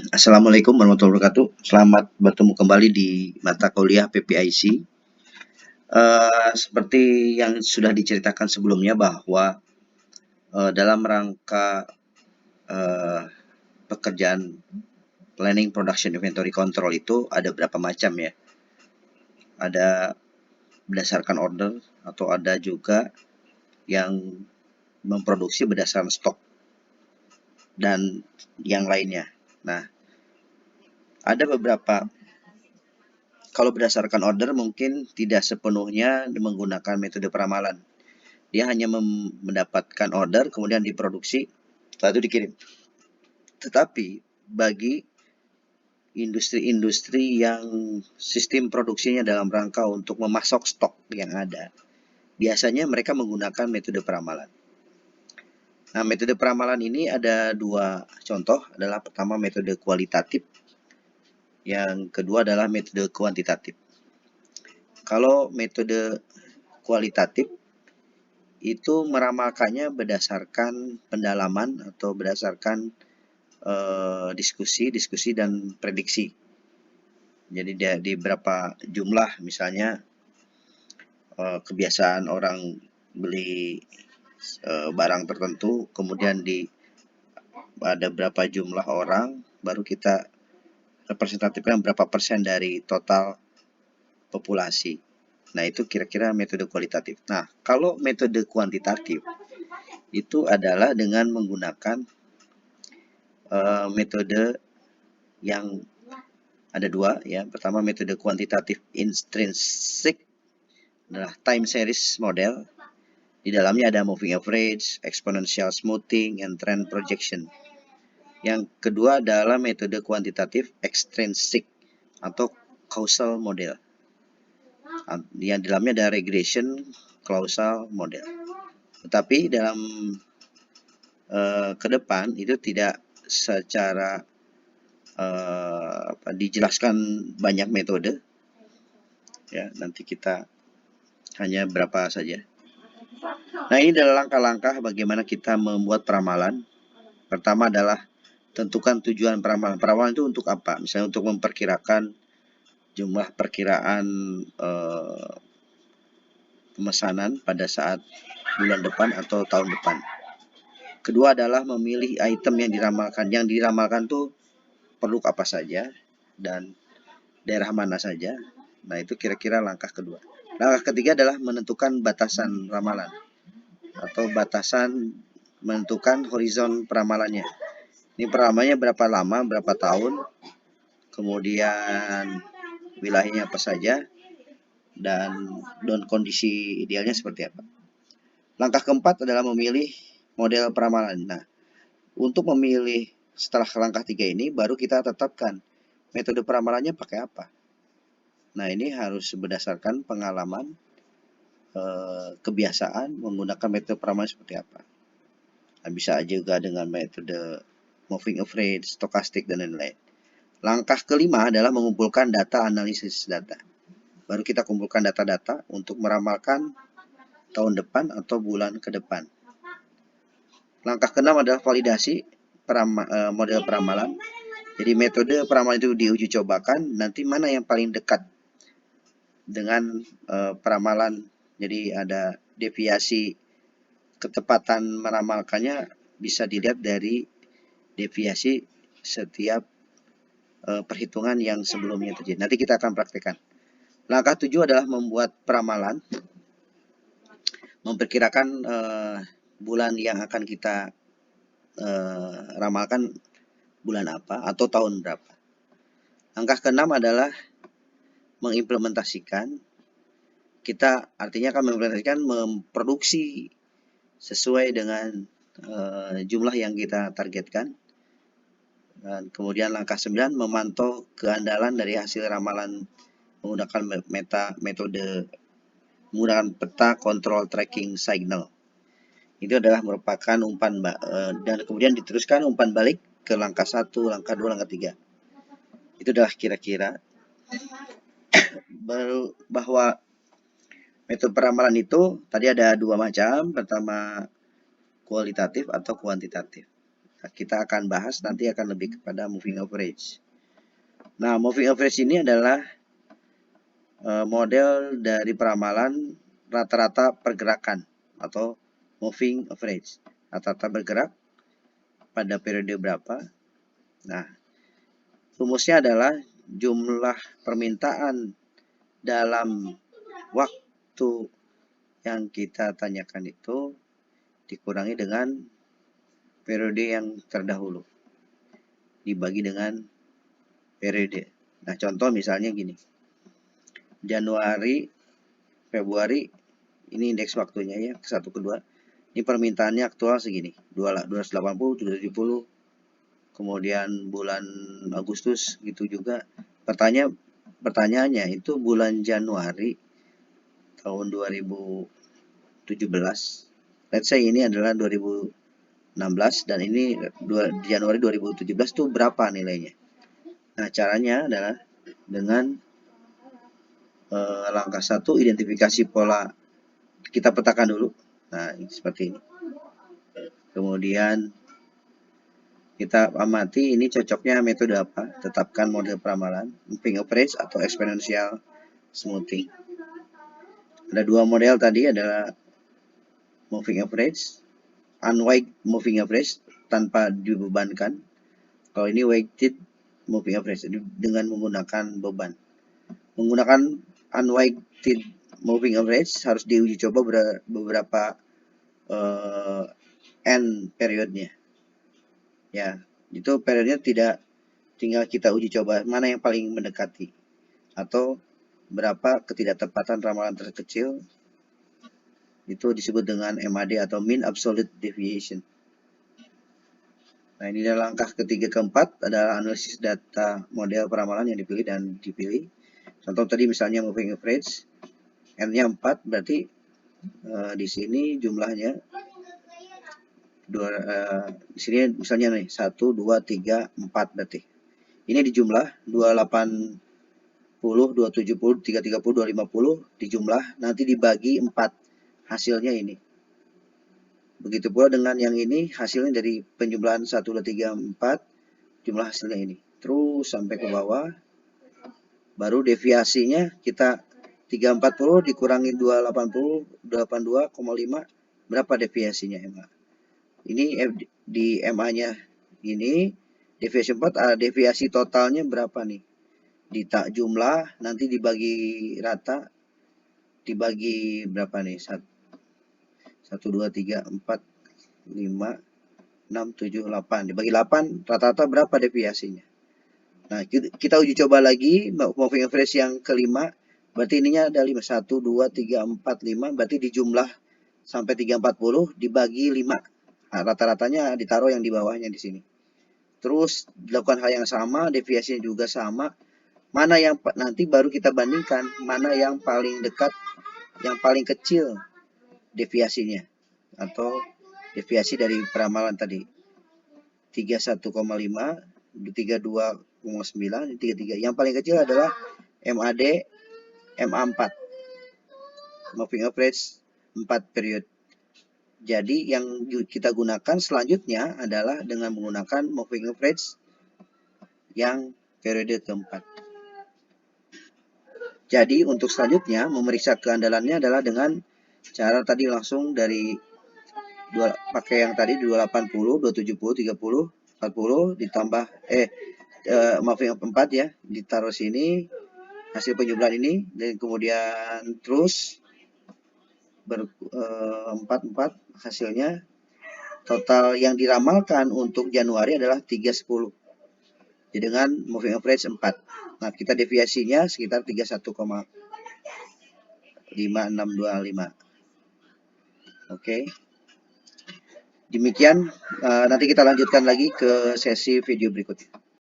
Assalamualaikum warahmatullahi wabarakatuh. Selamat bertemu kembali di mata kuliah PPIC. Seperti yang sudah diceritakan sebelumnya bahwa dalam rangka pekerjaan Planning Production Inventory Control itu ada berapa macam ya. Ada berdasarkan order atau ada juga yang memproduksi berdasarkan stok dan yang lainnya. Nah, ada beberapa. Kalau berdasarkan order mungkin tidak sepenuhnya menggunakan metode peramalan. Dia hanya mendapatkan order, kemudian diproduksi, setelah itu dikirim. Tetapi bagi industri-industri yang sistem produksinya dalam rangka untuk memasok stok yang ada, biasanya mereka menggunakan metode peramalan. Nah, metode peramalan ini ada dua contoh, adalah pertama metode kualitatif, yang kedua adalah metode kuantitatif. Kalau metode kualitatif itu meramalkannya berdasarkan pendalaman atau berdasarkan diskusi dan prediksi. Jadi di berapa jumlah, misalnya kebiasaan orang beli barang tertentu, kemudian ada berapa jumlah orang, baru kita representatifkan berapa persen dari total populasi. Nah, itu kira-kira metode kualitatif. Nah, kalau metode kuantitatif itu adalah dengan menggunakan metode yang ada dua ya. Pertama, metode kuantitatif intrinsik adalah time series model. Di dalamnya ada moving average, exponential smoothing, and trend projection. Yang kedua adalah metode kuantitatif extrinsic atau causal model. Yang di dalamnya ada regression causal model. Tetapi dalam ke depan itu tidak secara dijelaskan banyak metode ya, nanti kita hanya berapa saja. Nah, ini adalah langkah-langkah bagaimana kita membuat peramalan. Pertama adalah tentukan tujuan peramalan. Peramalan itu untuk apa? Misalnya untuk memperkirakan jumlah perkiraan pemesanan pada saat bulan depan atau tahun depan. Kedua adalah memilih item yang diramalkan. Yang diramalkan tuh perlu apa saja dan daerah mana saja. Nah, itu kira-kira langkah kedua. Langkah ketiga adalah menentukan batasan ramalan atau batasan menentukan horizon peramalannya. Ini peramalannya berapa lama, berapa tahun, kemudian wilayahnya apa saja, dan kondisi idealnya seperti apa. Langkah keempat adalah memilih model peramalan. Nah, untuk memilih setelah langkah 3 ini, baru kita tetapkan metode peramalannya pakai apa. Nah, ini harus berdasarkan pengalaman, kebiasaan menggunakan metode peramalan seperti apa. Nah, bisa juga dengan metode moving average, stokastik, dan lain-lain. Langkah kelima adalah mengumpulkan data, analisis data. Baru kita kumpulkan data-data untuk meramalkan tahun depan atau bulan ke depan. Langkah keenam adalah validasi model peramalan. Jadi metode peramalan itu diuji cobakan, nanti mana yang paling dekat dengan peramalan. Jadi ada deviasi ketepatan meramalkannya bisa dilihat dari deviasi setiap perhitungan yang sebelumnya terjadi. Nanti kita akan praktekkan. Langkah 7 adalah membuat peramalan, memperkirakan bulan yang akan kita ramalkan bulan apa atau tahun berapa. Langkah keenam adalah mengimplementasikan. Kita artinya akan mengimplementasikan, memproduksi sesuai dengan jumlah yang kita targetkan. Dan kemudian langkah 9 memantau keandalan dari hasil ramalan menggunakan metode menggunakan peta control tracking signal. Itu adalah merupakan umpan dan kemudian diteruskan umpan balik ke langkah 1, langkah 2, langkah 3. Itu adalah kira-kira bahwa metode peramalan itu tadi ada dua macam. Pertama kualitatif atau kuantitatif. kita akan bahas nanti akan lebih kepada moving average. Nah, moving average ini adalah model dari peramalan rata-rata pergerakan atau moving average. Rata-rata bergerak pada periode berapa. Nah, rumusnya adalah jumlah permintaan dalam waktu yang kita tanyakan itu dikurangi dengan periode yang terdahulu dibagi dengan periode. Nah, contoh misalnya gini. Januari, Februari, ini indeks waktunya ya, ke 1 ke 2. Ini permintaannya aktual segini, 280, 270. Kemudian bulan Agustus gitu juga. Pertanyaannya itu bulan Januari tahun 2017. Let's say ini adalah 2016 dan ini Januari 2017 itu berapa nilainya? Nah, caranya adalah dengan langkah 1, identifikasi pola. Kita petakan dulu. Nah, seperti ini. Kemudian kita amati ini cocoknya metode apa. Tetapkan model peramalan, moving average atau exponential smoothing. Ada dua model tadi, adalah moving average, unweighted moving average tanpa dibebankan. Kalau ini weighted moving average dengan menggunakan beban. Menggunakan unweighted moving average harus diuji coba beberapa end periodnya. Ya, itu periodnya tidak tinggal kita uji coba mana yang paling mendekati atau berapa ketidaktepatan ramalan terkecil. Itu disebut dengan MAD atau mean absolute deviation. Nah, ini adalah langkah ketiga. Keempat adalah analisis data model peramalan yang dipilih dan dipilih. Contoh tadi misalnya moving average, N-nya 4, berarti di sini jumlahnya di sini misalnya nih 1, 2, 3, 4 berarti. Ini dijumlah 280, 270, 330, 250 dijumlah, nanti dibagi 4. Hasilnya ini. Begitu pula dengan yang ini, hasilnya dari penjumlahan 1, 2, 3, 4, jumlah hasilnya ini. Terus sampai ke bawah, baru deviasinya kita 340 dikurangi 280, 82,5, berapa deviasinya MA? Ini di MA-nya ini, deviasi 4, deviasi totalnya berapa nih? Jumlah, nanti dibagi rata, dibagi berapa nih? 1, 2, 3, 4, 5, 6, 7, 8. Dibagi 8, rata-rata berapa deviasinya? Nah, kita uji coba lagi, moving average yang kelima, berarti ininya ada 5. 1, 2, 3, 4, 5, berarti dijumlah sampai 340, dibagi 5. Nah, rata-ratanya ditaruh yang di bawahnya di sini. Terus dilakukan hal yang sama, deviasinya juga sama. Mana yang nanti baru kita bandingkan, mana yang paling dekat, yang paling kecil deviasinya atau deviasi dari peramalan tadi. 31,5, 32,9, 33. Yang paling kecil adalah MAD MA4. Moving average 4 period. Jadi yang kita gunakan selanjutnya adalah dengan menggunakan moving average yang periode keempat. Jadi untuk selanjutnya memeriksa keandalannya adalah dengan cara tadi langsung dari pakai yang tadi 280, 270, 30, 40 ditambah moving 4 ya, ditaruh sini hasil penjumlahan ini dan kemudian terus 4 hasilnya. Total yang diramalkan untuk Januari adalah 310. Jadi dengan moving average 4. Nah, kita deviasinya sekitar 31,5625. Oke. Demikian, nanti kita lanjutkan lagi ke sesi video berikutnya.